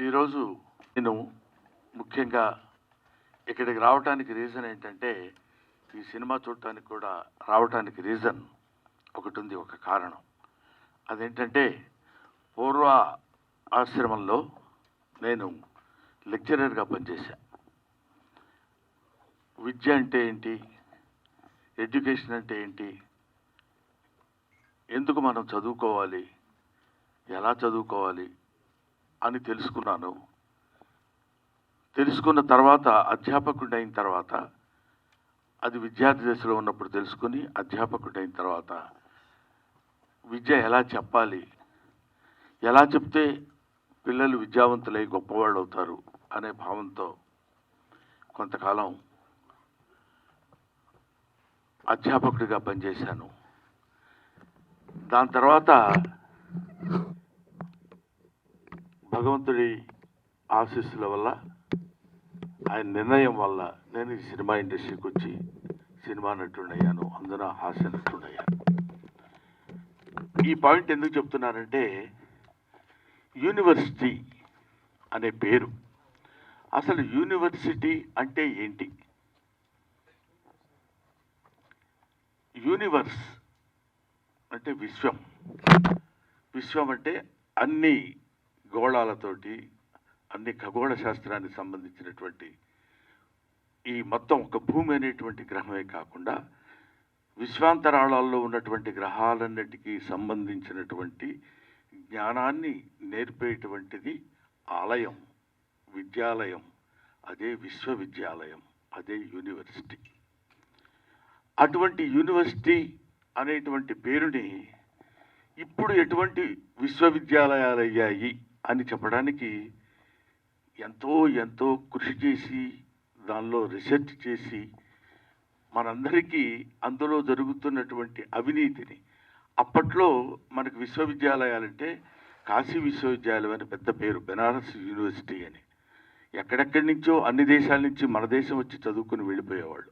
ఈరోజు నేను ముఖ్యంగా ఇక్కడికి రావడానికి రీజన్ ఏంటంటే, ఈ సినిమా చూడటానికి కూడా రావటానికి రీజన్ ఒకటి ఉంది, ఒక కారణం. అదేంటంటే, పూర్వ ఆశ్రమంలో నేను లెక్చరర్గా పనిచేశాను. విద్య అంటే ఏంటి, ఎడ్యుకేషన్ అంటే ఏంటి, ఎందుకు మనం చదువుకోవాలి, ఎలా చదువుకోవాలి అని తెలుసుకున్నాను. తెలుసుకున్న తర్వాత అధ్యాపకుడు అయిన తర్వాత, అది విద్యార్థి దశలో ఉన్నప్పుడు తెలుసుకుని అధ్యాపకుడు అయిన తర్వాత విద్య ఎలా చెప్పాలి, ఎలా చెప్తే పిల్లలు విద్యావంతులై గొప్పవాళ్ళు అవుతారు అనే భావంతో కొంతకాలం అధ్యాపకుడిగా పనిచేశాను. దాని తర్వాత భగవంతుడి ఆశీస్సుల వల్ల, ఆయన నిర్ణయం వల్ల నేను ఈ సినిమా ఇండస్ట్రీకి వచ్చి సినిమా నటుడయ్యాను, అందున హాస్య నటుడయ్యాను. ఈ పాయింట్ ఎందుకు చెప్తున్నానంటే, యూనివర్సిటీ అనే పేరు, అసలు యూనివర్సిటీ అంటే ఏంటి? యూనివర్స్ అంటే విశ్వం. విశ్వం అంటే అన్ని గోళాలతోటి, అన్ని ఖగోళ శాస్త్రానికి సంబంధించినటువంటి ఈ మొత్తం ఒక భూమి అనేటువంటి గ్రహమే కాకుండా విశ్వాంతరాళాల్లో ఉన్నటువంటి గ్రహాలన్నిటికీ సంబంధించినటువంటి జ్ఞానాన్ని నేర్పేటువంటిది ఆలయం, విద్యాలయం. అదే విశ్వవిద్యాలయం, అదే యూనివర్సిటీ. అటువంటి యూనివర్సిటీ అనేటువంటి పేరుని ఇప్పుడు ఎటువంటి విశ్వవిద్యాలయాలు అయ్యాయి అని చెప్పడానికి ఎంతో ఎంతో కృషి చేసి, దానిలో రీసెర్చ్ చేసి, మనందరికీ అందులో జరుగుతున్నటువంటి అవినీతిని, అప్పట్లో మనకు విశ్వవిద్యాలయాలంటే కాశీ విశ్వవిద్యాలయం అని పెద్ద పేరు, బెనారస్ యూనివర్సిటీ అని. ఎక్కడెక్కడి నుంచో అన్ని దేశాల నుంచి మన దేశం వచ్చి చదువుకుని వెళ్ళిపోయేవాళ్ళు.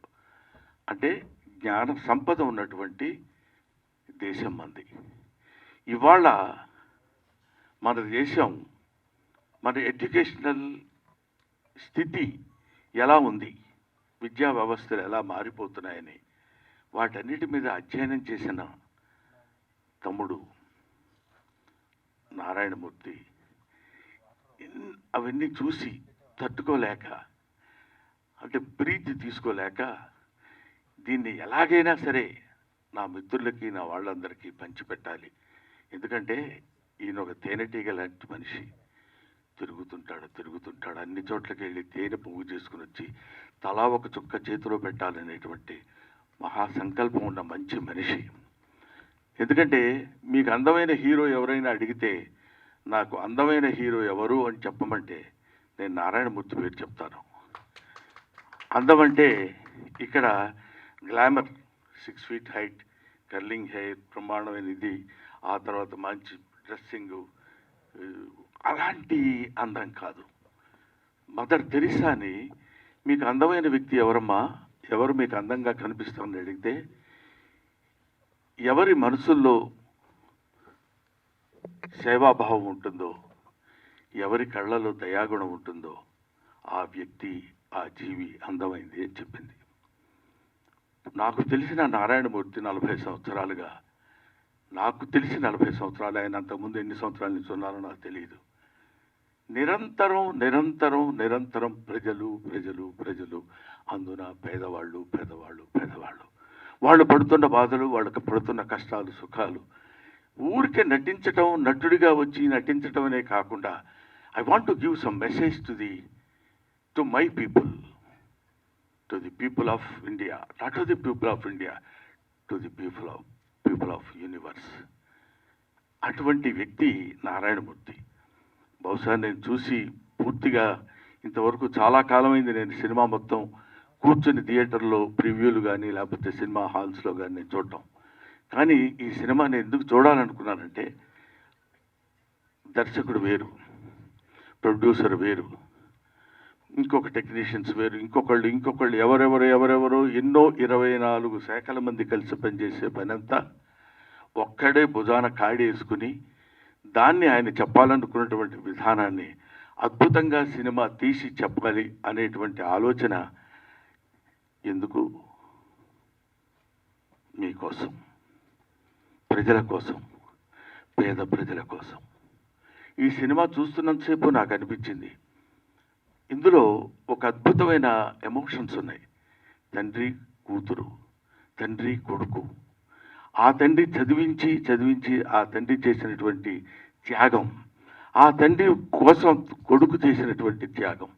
అంటే జ్ఞాన సంపద ఉన్నటువంటి దేశం మంది. ఇవాళ మన దేశం, మన ఎడ్యుకేషనల్ స్థితి ఎలా ఉంది, విద్యా వ్యవస్థలు ఎలా మారిపోతున్నాయని వాటన్నిటి మీద అధ్యయనం చేసిన తమ్ముడు నారాయణమూర్తి అవన్నీ చూసి తట్టుకోలేక, అంటే ప్రీతి తీసుకోలేక, దీన్ని ఎలాగైనా సరే నా మిత్రులకి, నా వాళ్ళందరికీ పంచిపెట్టాలి. ఎందుకంటే ఈయన ఒక తేనెటీగ లాంటి మనిషి. తిరుగుతుంటాడు అన్ని చోట్లకి వెళ్ళి తేనె పువ్వు చేసుకుని వచ్చి తలా ఒక చుక్క చేతిలో పెట్టాలనేటువంటి మహాసంకల్పం ఉన్న మంచి మనిషి. ఎందుకంటే మీకు అందమైన హీరో ఎవరైనా అడిగితే, నాకు అందమైన హీరో ఎవరు అని చెప్పమంటే నేను నారాయణమూర్తి పేరు చెప్తాను. అందం అంటే ఇక్కడ glamour, 6 feet height, curling hair, బ్రహ్మాండమైన ఇది, ఆ తర్వాత మంచి డ్రెస్సింగు, అలాంటి అందం కాదు. మదర్ తెరిసాని మీకు అందమైన వ్యక్తి ఎవరమ్మా, ఎవరు మీకు అందంగా కనిపిస్తామని అడిగితే, ఎవరి మనసుల్లో సేవాభావం ఉంటుందో, ఎవరి కళ్ళలో దయాగుణం ఉంటుందో ఆ వ్యక్తి, ఆ జీవి అందమైంది అని చెప్పింది. నాకు తెలిసిన నారాయణమూర్తి 40 సంవత్సరాలుగా, నాకు తెలిసి 40 సంవత్సరాలు, ఆయన అంతకుముందు ఎన్ని సంవత్సరాల నుంచి ఉన్నారో నాకు తెలియదు. నిరంతరం ప్రజలు, అందున పేదవాళ్ళు. వాళ్ళు పడుతున్న బాధలు, వాళ్ళకి పడుతున్న కష్టాలు, సుఖాలు, ఊరికే నటించటం, నటుడిగా వచ్చి నటించటమనే కాకుండా, I want to give some message to my people, to the people of India, not to the people of India, to the people of universe. అటువంటి వ్యక్తి నారాయణమూర్తి. బహుశా నేను చూసి పూర్తిగా ఇంతవరకు చాలా కాలమైంది నేను సినిమా మొత్తం కూర్చొని థియేటర్లో ప్రివ్యూలు కానీ లేకపోతే సినిమా హాల్స్లో కానీ నేను చూడటం. కానీ ఈ సినిమా నేను ఎందుకు చూడాలనుకున్నానంటే, దర్శకుడు వేరు, ప్రొడ్యూసర్ వేరు, ఇంకొక టెక్నీషియన్స్ వేరు, ఇంకొకళ్ళు ఎవరెవరో ఎన్నో 24 శాఖల మంది కలిసి పనిచేసే పనంతా ఒక్కడే భుజాన కాడి వేసుకుని దాన్ని ఆయన చెప్పాలనుకున్నటువంటి విధానాన్ని అద్భుతంగా సినిమా తీసి చెప్పాలి అనేటువంటి ఆలోచన ఎందుకు? మీకోసం, ప్రజల కోసం, పేద ప్రజల కోసం. ఈ సినిమా చూస్తున్నంతసేపు నాకు అనిపించింది, ఇందులో ఒక అద్భుతమైన ఎమోషన్స్ ఉన్నాయి. తండ్రి కూతురు, తండ్రి కొడుకు, ఆ తండ్రి చదివించి ఆ తండ్రి చేసినటువంటి త్యాగం, ఆ తండ్రి కోసం కొడుకు చేసినటువంటి త్యాగం,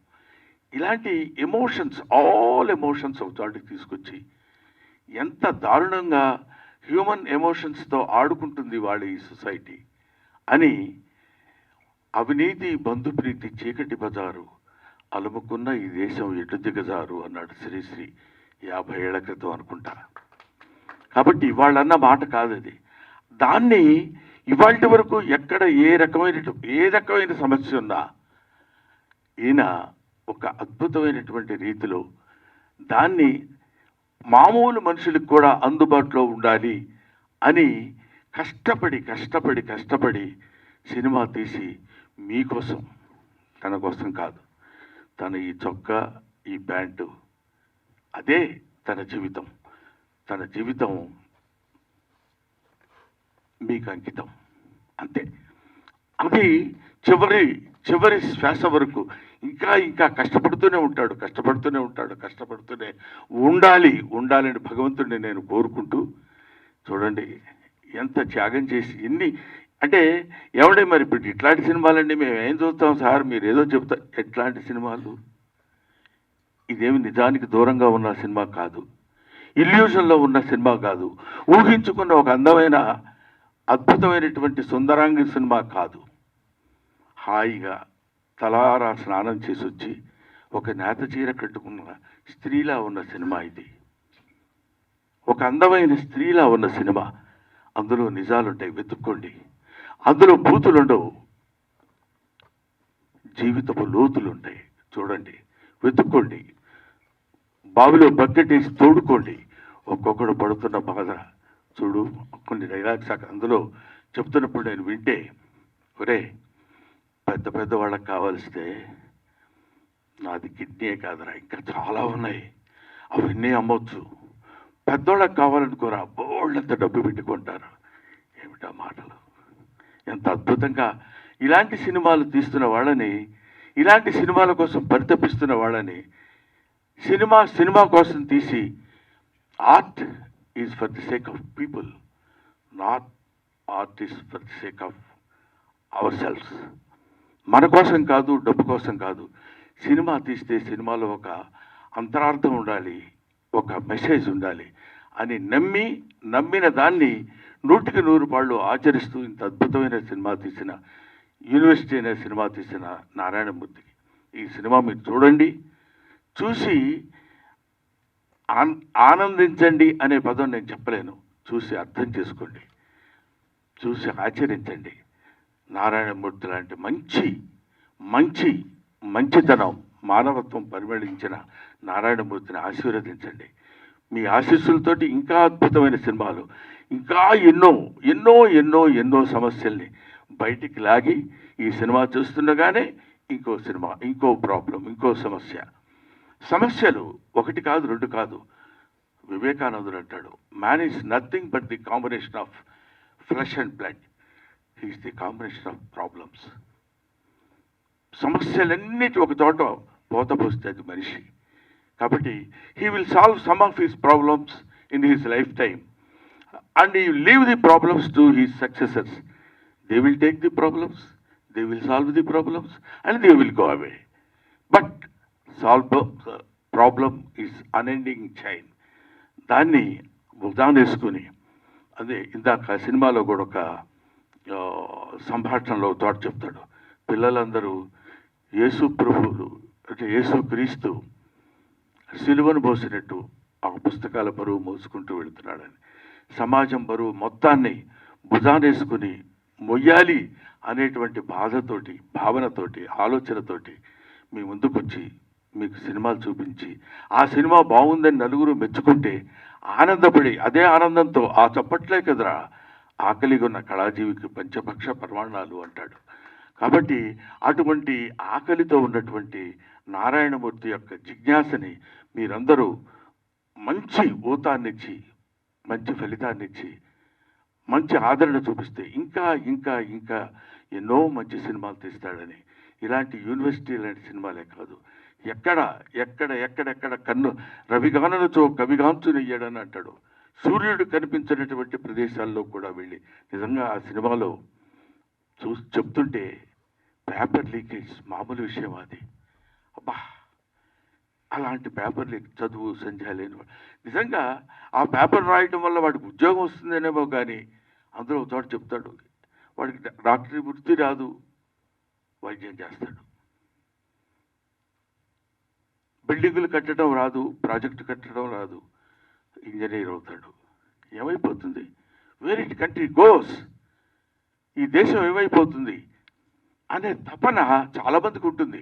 ఇలాంటి ఎమోషన్స్, ఆల్ ఎమోషన్స్ ఒక చోటికి తీసుకొచ్చి ఎంత దారుణంగా హ్యూమన్ ఎమోషన్స్తో ఆడుకుంటుంది వాళ్ళ ఈ సొసైటీ అని, అవినీతి బంధుప్రీతి చీకటి బజారు అలుముకున్న ఈ దేశం ఎటు దిగజారు అన్నాడు శ్రీశ్రీ 50 ఏళ్ల క్రితం అనుకుంటా. కాబట్టి ఇవాళన్న మాట కాదు అది. దాన్ని ఇవాళ వరకు ఎక్కడ ఏ రకమైన సమస్య ఉన్నా ఈయన ఒక అద్భుతమైనటువంటి రీతిలో దాన్ని మామూలు మనుషులకు కూడా అందుబాటులో ఉండాలి అని కష్టపడి సినిమా తీసి మీకోసం, తన కోసం కాదు, తన ఈ చొక్కా, ఈ ప్యాంటు, అదే తన జీవితం మీకు అంకితం, అంతే. అది చివరి శ్వాస వరకు ఇంకా కష్టపడుతూనే ఉండాలని భగవంతుడిని నేను కోరుకుంటూ, చూడండి ఎంత త్యాగం చేసి ఎన్ని అంటే ఏమంటే మరి ఇప్పుడు ఇట్లాంటి సినిమాలండి మేము ఏం చూస్తాం సార్, మీరు ఏదో చెప్తారు. ఎట్లాంటి సినిమాలు? ఇదేమి నిజానికి దూరంగా ఉన్న సినిమా కాదు, ఇల్యూషన్లో ఉన్న సినిమా కాదు, ఊహించుకున్న ఒక అందమైన అద్భుతమైనటువంటి సుందరాంగి సినిమా కాదు. హాయిగా తలారా స్నానం చేసి వచ్చి ఒక నేత చీర కట్టుకున్న స్త్రీలా ఉన్న సినిమా ఇది. ఒక అందమైన స్త్రీలా ఉన్న సినిమా. అందులో నిజాలుంటాయి, వెతుక్కోండి. అందులో బూతులుండవు, జీవితపు లోతులుంటాయి. చూడండి, వెతుక్కోండి. బావిలో బకెట్ వేసి తోడుకోండి. ఒక్కొక్కడు పడుతున్న బాధ చూడు. కొన్ని డైలాగ్స్ అందులో చెప్తున్నప్పుడు నేను వింటే, ఒరే పెద్ద వాళ్ళకి కావాల్స్తే నాది కిడ్నీ కాదురా, ఇంకా చాలా ఉన్నాయి, అవన్నీ అమ్మవచ్చు. పెద్దోళ్ళకి కావాలనుకోరా, బోళ్ళంత డబ్బు పెట్టుకుంటారు. ఏమిటా మాటలు! ఎంత అద్భుతంగా ఇలాంటి సినిమాలు తీస్తున్న వాళ్ళని, ఇలాంటి సినిమాల కోసం పరితపిస్తున్న వాళ్ళని, సినిమా కోసం తీసి, art is for the sake of people, not art is for the sake of our selfs. మన కోసం కాదు, డబ్బు కోసం కాదు. సినిమా తీస్తే సినిమాలో ఒక అంతరార్థం ఉండాలి, ఒక మెసేజ్ ఉండాలి అని నమ్మిన దాన్ని 100కి 100 పాళ్ళు ఆచరిస్తూ ఇంత అద్భుతమైన సినిమా తీసిన, యూనివర్సిటీ అనే సినిమా తీసిన నారాయణమూర్తికి ఈ సినిమా మీరు చూడండి. చూసి ఆనందించండి అనే పదం నేను చెప్పలేను. చూసి అర్థం చేసుకోండి, చూసి ఆచరించండి. నారాయణమూర్తి లాంటి మంచితనం, మానవత్వం పరిమళించిన నారాయణమూర్తిని ఆశీర్వదించండి. మీ ఆశీస్సులతోటి ఇంకా అద్భుతమైన సినిమాలు, ఇంకా ఎన్నో సమస్యల్ని బయటికి లాగి, ఈ సినిమా చూస్తుండగానే ఇంకో సినిమా, ఇంకో ప్రాబ్లం, ఇంకో సమస్యలు 1 కాదు 2 కాదు. వివేకానందుడు అంటాడు, man is nothing but the combination of flesh and blood, he's the combination of problems. సమస్యలన్నిటి ఒక చోట పోతే అది మనిషి. కాబట్టి he will solve some of his problems in his life time and he will leave the problems to his successors. They will take the problems, they will solve the problems and they will go away. But problem is unending chain. దాన్ని ఉదాహరణేసుకుని, అదే ఇందాక సినిమాలో కూడా ఒక సంభాషణలో తోట చెప్తాడు, పిల్లలందరూ యేసు ప్రభువులు అంటే యేసు క్రీస్తు సిలువను మోసినట్టు ఆ పుస్తకాల బరువు మోసుకుంటూ వెళుతున్నాడని, సమాజం బరువు మొత్తాన్ని భుజానేసుకుని మొయ్యాలి అనేటువంటి బాధతోటి, భావనతోటి, ఆలోచనతోటి మీ ముందుకొచ్చి మీకు సినిమాలు చూపించి, ఆ సినిమా బాగుందని నలుగురు మెచ్చుకుంటే ఆనందపడి, అదే ఆనందంతో ఆ చప్పట్లే కదరా ఆకలిగొన్న కళాజీవికి పంచభక్ష పరమాణాలు అంటాడు. కాబట్టి అటువంటి ఆకలితో ఉన్నటువంటి నారాయణమూర్తి యొక్క జిజ్ఞాసని మీరందరూ మంచి ఊతాన్నిచ్చి మంచి ఫలితాన్నిచ్చి మంచి ఆదరణ చూపిస్తే ఇంకా ఇంకా ఇంకా ఎన్నో మంచి సినిమాలు తీస్తాడని, ఇలాంటి యూనివర్సిటీ లాంటి సినిమాలే కాదు, ఎక్కడ ఎక్కడ ఎక్కడెక్కడ కన్ను రవిగానలతో కవిగాంచునయ్యాడని అంటాడు. సూర్యుడు కనిపించినటువంటి ప్రదేశాల్లో కూడా వెళ్ళి నిజంగా ఆ సినిమాలో చెప్తుంటే పేపర్ లీకేజ్ మామూలు విషయం అది. అబ్బా, అలాంటి పేపర్ లీక్ చదువు సంధ్య లేని నిజంగా ఆ పేపర్ రాయటం వల్ల వాడికి ఉద్యోగం వస్తుందనేమో కానీ అందులో ఒక చోట చెప్తాడు వాడికి డాక్టరీ వృత్తి రాదు, వైద్యం చేస్తాడు. బిల్డింగులు కట్టడం రాదు, ప్రాజెక్టు కట్టడం రాదు, ఇంజనీర్ అవుతాడు. ఏమైపోతుంది? వేర్ ఇట్ కంట్రీ గోస్, ఈ దేశం ఏమైపోతుంది అనే తపన చాలామందికి ఉంటుంది.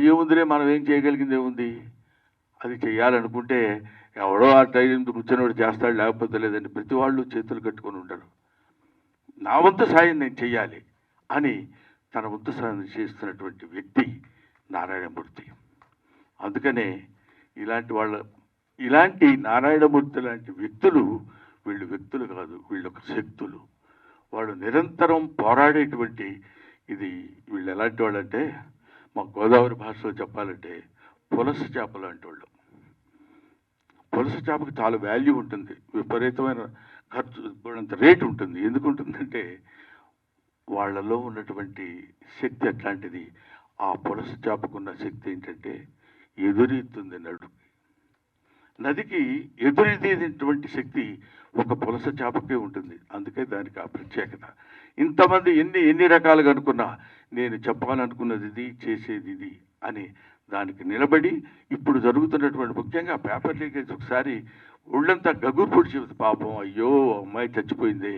ఏముందిలే, మనం ఏం చేయగలిగింది ఏముంది, అది చేయాలనుకుంటే ఎవడో ఆ టైం కూర్చొని చేస్తాడు, లేకపోతే లేదండి. ప్రతి వాళ్ళు చేతులు కట్టుకొని ఉంటారు. నా వంతు సాయం నేను చెయ్యాలి అని తన వంతు సాయం చేస్తున్నటువంటి వ్యక్తి నారాయణమూర్తి. అందుకనే ఇలాంటి నారాయణమూర్తి లాంటి వ్యక్తులు, వీళ్ళు వ్యక్తులు కాదు, వీళ్ళొక శక్తులు. వాళ్ళు నిరంతరం పోరాడేటువంటి వీళ్ళు ఎలాంటి వాళ్ళంటే, మా గోదావరి భాషలో చెప్పాలంటే పులస చేపలు అంటే వాళ్ళు. పులస చేపకు చాలా వాల్యూ ఉంటుంది, విపరీతమైన ఖర్చు, అంత రేటు ఉంటుంది. ఎందుకు ఉంటుందంటే వాళ్ళలో ఉన్నటువంటి శక్తి అట్లాంటిది. ఆ పులస చేపకున్న శక్తి ఏంటంటే ఎదురీతుంది నదికి ఎదురీదేటువంటి శక్తి ఒక పులస చేపకే ఉంటుంది. అందుకే దానికి ఆ ప్రత్యేకత. ఇంతమంది ఎన్ని రకాలుగా అనుకున్నా నేను చెప్పాలనుకున్నది ఇది, చేసేది ఇది అని దానికి నిలబడి ఇప్పుడు జరుగుతున్నటువంటి ముఖ్యంగా పేపర్ లీకేజ్ ఒకసారి ఒళ్ళంతా గగురు పొడిచేది. పాపం, అయ్యో అమ్మాయి చచ్చిపోయిందే,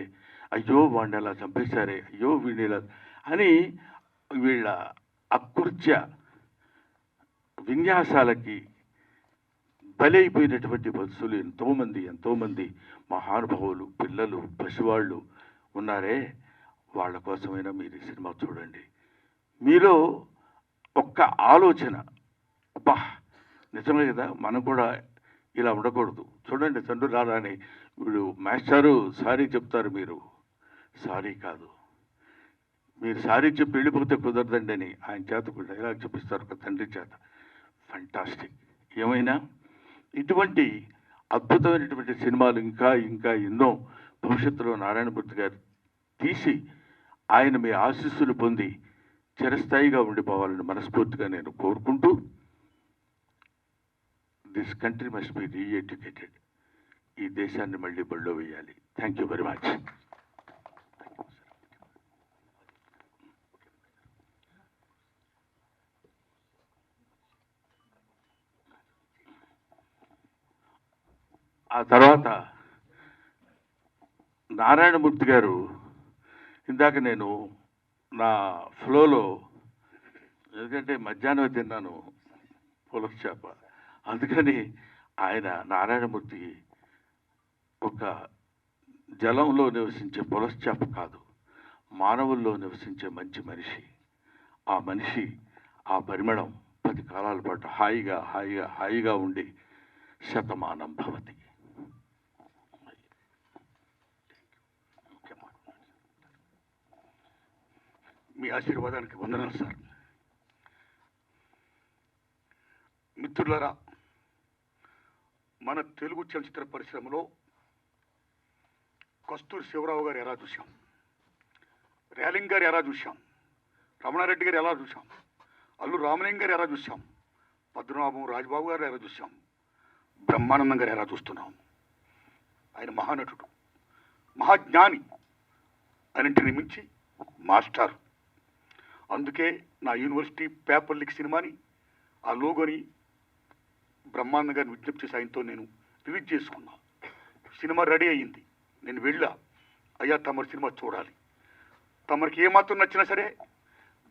అయ్యో వాడిని అలా చంపేశారే, అయ్యో వీడిని ఇలా అని వీళ్ళ అకృత్య విన్యాసాలకి బలైపోయినటువంటి బస్సులు ఎంతోమంది మహానుభావులు, పిల్లలు, పసివాళ్ళు ఉన్నారే. వాళ్ళ కోసమైనా మీరు ఈ సినిమా చూడండి. మీలో ఒక్క ఆలోచన, అబ్బా నిజమే కదా, మనం కూడా ఇలా ఉండకూడదు. చూడండి, తండ్రి రాని వీడు మాస్టారు సారీ చెప్తారు, మీరు సారీ కాదు, మీరు సారీ చెప్పి వెళ్ళిపోతే కుదరదండి అని ఆయన చేత కూడా డైలాగ్ చెప్పిస్తారు ఒక తండ్రి చేత. ఫంటాస్టిక్. ఏమైనా ఇటువంటి అద్భుతమైనటువంటి సినిమాలు ఇంకా ఇంకా ఎన్నో భవిష్యత్తులో నారాయణమూర్తి గారు తీసి ఆయన మీ ఆశీస్సులు పొంది చిరస్థాయిగా ఉండిపోవాలని మనస్ఫూర్తిగా నేను కోరుకుంటూ, దిస్ కంట్రీ మస్ట్ బి రీఎడ్యుకేటెడ్. ఈ దేశాన్ని మళ్ళీ బడిలో వేయాలి. Thank you very much. ఆ తర్వాత నారాయణమూర్తి గారు, ఇందాక నేను నా ఫ్లోలో, ఎందుకంటే మధ్యాహ్నం తిన్నాను పులస చేప, అందుకని ఆయన నారాయణమూర్తి ఒక జలంలో నివసించే పులస చేప కాదు, మానవుల్లో నివసించే మంచి మనిషి. ఆ మనిషి ఆ పరిమళం 10 కాలాల పాటు హాయిగా హాయిగా హాయిగా ఉండి శతమానం భవతి. మీ ఆశీర్వాదానికి వందనాలు సార్. మిత్రులారా, మన తెలుగు చలచిత్ర పరిశ్రమలో కస్తూరి శివరావు గారు ఎలా చూశాం, రేలింగ్ గారు ఎలా చూశాం, రమణారెడ్డి గారు ఎలా చూశాం, అల్లు రామలింగ గారు ఎలా చూశాం, పద్మనాభం రాజబాబు గారు ఎలా చూశాం, బ్రహ్మానందం గారు ఎలా చూస్తున్నాం. ఆయన మహానటుడు, మహాజ్ఞాని, అన్నింటిని మించి మాస్టర్. అందుకే నా యూనివర్సిటీ పేపర్ లీక్ సినిమాని, ఆ లోగోని బ్రహ్మానంద గారిని విజ్ఞప్తి చేసి ఆయనతో నేను రిలీజ్ చేసుకున్నా. సినిమా రెడీ అయ్యింది. నేను వెళ్ళా, అయ్యా తమరి సినిమా చూడాలి, తమరికి ఏమాత్రం నచ్చినా సరే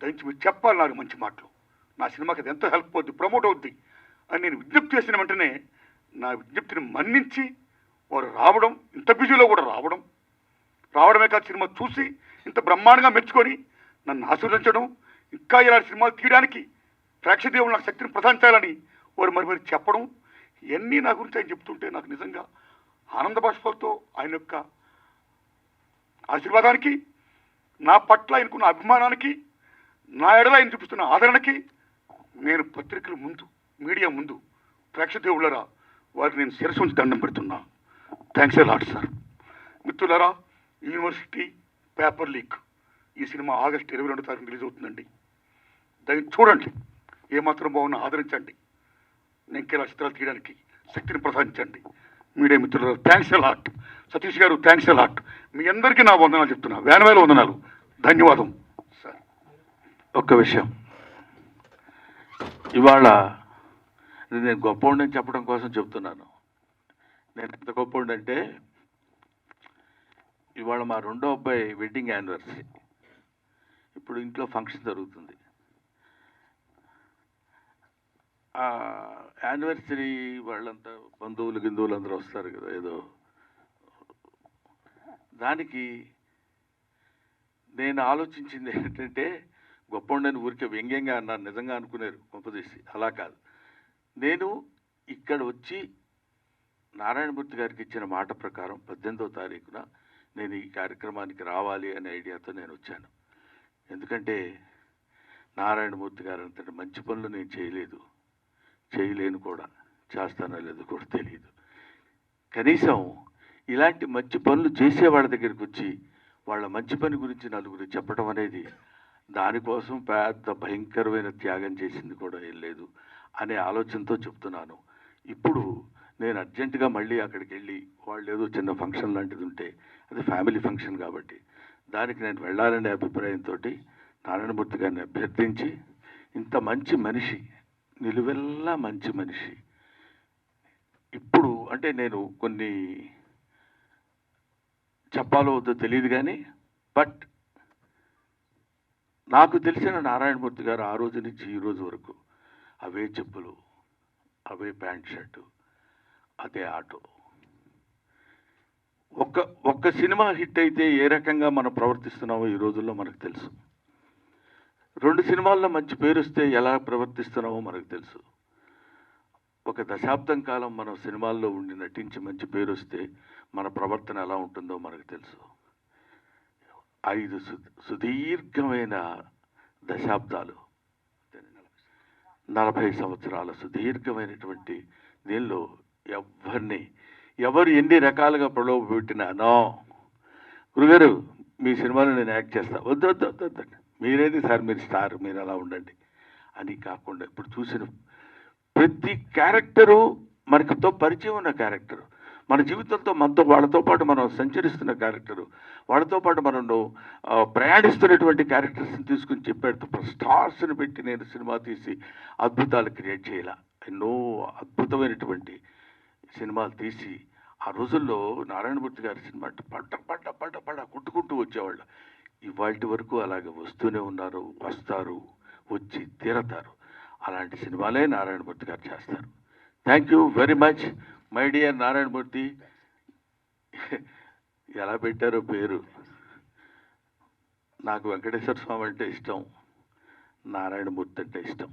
దయచి మీరు చెప్పాలి నాకు మంచి మాటలు, నా సినిమాకి అది ఎంతో హెల్ప్ అవుద్ది, ప్రమోట్ అవుద్ది అని నేను విజ్ఞప్తి చేసిన వెంటనే నా విజ్ఞప్తిని మన్నించి వారు రావడం, ఇంత బిజీలో కూడా రావడమే కాదు, సినిమా చూసి ఇంత బ్రహ్మాండంగా మెచ్చుకొని నన్ను ఆశీర్వదించడం, ఇంకా ఇలాంటి సినిమాలు తీయడానికి ప్రేక్షదేవులు నాకు శక్తిని ప్రసాదించాలని వారు మరి చెప్పడం, ఇవన్నీ నా గురించి ఆయన చెప్తుంటే నాకు నిజంగా ఆనంద బాష్పాలతో ఆయన యొక్క ఆశీర్వాదానికి, నా పట్ల ఆయనకున్న అభిమానానికి, నా ఎడల ఆయన చూపిస్తున్న ఆదరణకి నేను పత్రికల ముందు, మీడియా ముందు, ప్రేక్షదేవులరా వారికి నేను శిరస్సు ఉంచి దండం పెడుతున్నా. Thanks a lot sir. మిత్రులరా, యూనివర్సిటీ పేపర్ లీక్ ఈ సినిమా ఆగస్టు 22వ తారీఖున రిలీజ్ అవుతుందండి. దాన్ని చూడండి, ఏమాత్రం బాగున్నా ఆదరించండి. నేను ఇంకెలా చిత్రాలు తీయడానికి శక్తిని ప్రసాదించండి. మీడియా మిత్రులు థ్యాంక్స్ ఎ లాట్. సతీష్ గారు థ్యాంక్స్ ఎ లాట్. మీ అందరికీ నా వందనాలు చెప్తున్నా, వేల వందనాలు. ధన్యవాదం సార్. ఒక్క విషయం, ఇవాళ నేను గొప్పవాడిని చెప్పడం కోసం చెప్తున్నాను. నేను ఎంత గొప్పవాడంటే, ఇవాళ మా రెండో అబ్బాయి వెడ్డింగ్ యానివర్సరీ. ఇప్పుడు ఇంట్లో ఫంక్షన్ జరుగుతుంది. యానివర్సరీ వాళ్ళంతా బంధువులు అందరూ వస్తారు కదా, ఏదో దానికి నేను ఆలోచించింది ఏంటంటే, గొప్పవాడిని ఊరికే వ్యంగ్యంగా అన్నారు, నిజంగా అనుకునేరు గొప్పదీసి. అలా కాదు, నేను ఇక్కడ వచ్చి నారాయణమూర్తి గారికి ఇచ్చిన మాట ప్రకారం 18వ తారీఖున నేను ఈ కార్యక్రమానికి రావాలి అనే ఐడియాతో నేను వచ్చాను. ఎందుకంటే నారాయణమూర్తి గారు అంతటి మంచి పనులు నేను చేయలేను కూడా, చేస్తానో లేదో కూడా తెలియదు. కనీసం ఇలాంటి మంచి పనులు చేసే వాళ్ళ దగ్గరికి వచ్చి వాళ్ళ మంచి పని గురించి నలుగురు చెప్పడం అనేది, దానికోసం పెద్ద భయంకరమైన త్యాగం చేసింది కూడా ఏం లేదు అనే ఆలోచనతో చెప్తున్నాను. ఇప్పుడు నేను అర్జెంటుగా మళ్ళీ అక్కడికి వెళ్ళి, వాళ్ళు ఏదో చిన్న ఫంక్షన్ లాంటిది ఉంటే, అది ఫ్యామిలీ ఫంక్షన్ కాబట్టి దానికి నేను వెళ్ళాలనే అభిప్రాయంతో నారాయణమూర్తి గారిని అభ్యర్థించి, ఇంత మంచి మనిషి, నిలువెల్లా మంచి మనిషి, ఇప్పుడు అంటే నేను కొన్ని చెప్పాలో వద్దో తెలియదు కానీ, బట్ నాకు తెలిసిన నారాయణమూర్తి గారు ఆ రోజు నుంచి ఈ రోజు వరకు అవే చెప్పులు, అవే ప్యాంట్ షర్టు, అదే ఆటో. ఒక్క సినిమా హిట్ అయితే ఏ రకంగా మనం ప్రవర్తిస్తున్నామో ఈ రోజుల్లో మనకు తెలుసు. 2 సినిమాల్లో మంచి పేరు వస్తే ఎలా ప్రవర్తిస్తున్నామో మనకు తెలుసు. ఒక దశాబ్దం కాలం మనం సినిమాల్లో ఉండి నటించి మంచి పేరు వస్తే మన ప్రవర్తన ఎలా ఉంటుందో మనకు తెలుసు. 5 సుదీర్ఘమైన దశాబ్దాలు, 40 సంవత్సరాల సుదీర్ఘమైనటువంటి దీనిలో ఎవరు ఎన్ని రకాలుగా ప్రలోభ పెట్టినా, నో గురుగారు మీ సినిమాలో నేను యాక్ట్ చేస్తా, వద్దండి, మీరేది సార్, మీరు స్టార్, మీరు అలా ఉండండి అని కాకుండా, ఇప్పుడు చూసిన ప్రతి క్యారెక్టరు మనతో పరిచయం ఉన్న క్యారెక్టరు, మన జీవితంతో వాళ్ళతో పాటు మనం సంచరిస్తున్న క్యారెక్టరు, వాళ్ళతో పాటు మనం ప్రయాణిస్తున్నటువంటి క్యారెక్టర్స్ని తీసుకుని చెప్పాడు. స్టార్స్ని పెట్టి నేను సినిమా తీసి అద్భుతాలు క్రియేట్ చేయాల. ఎన్నో అద్భుతమైనటువంటి సినిమాలు తీసి ఆ రోజుల్లో నారాయణమూర్తి గారి సినిమా పడ్డ కొట్టుకుంటూ వచ్చేవాళ్ళు. ఇవాటి వరకు అలాగే వస్తూనే ఉన్నారు, వస్తారు, వచ్చి తీరతారు. అలాంటి సినిమాలే నారాయణమూర్తి గారు చేస్తారు. Thank you very much my dear Narayanamurthy. ఎలా పెట్టారో పేరు, నాకు వెంకటేశ్వర స్వామి అంటే ఇష్టం, నారాయణమూర్తి అంటే ఇష్టం.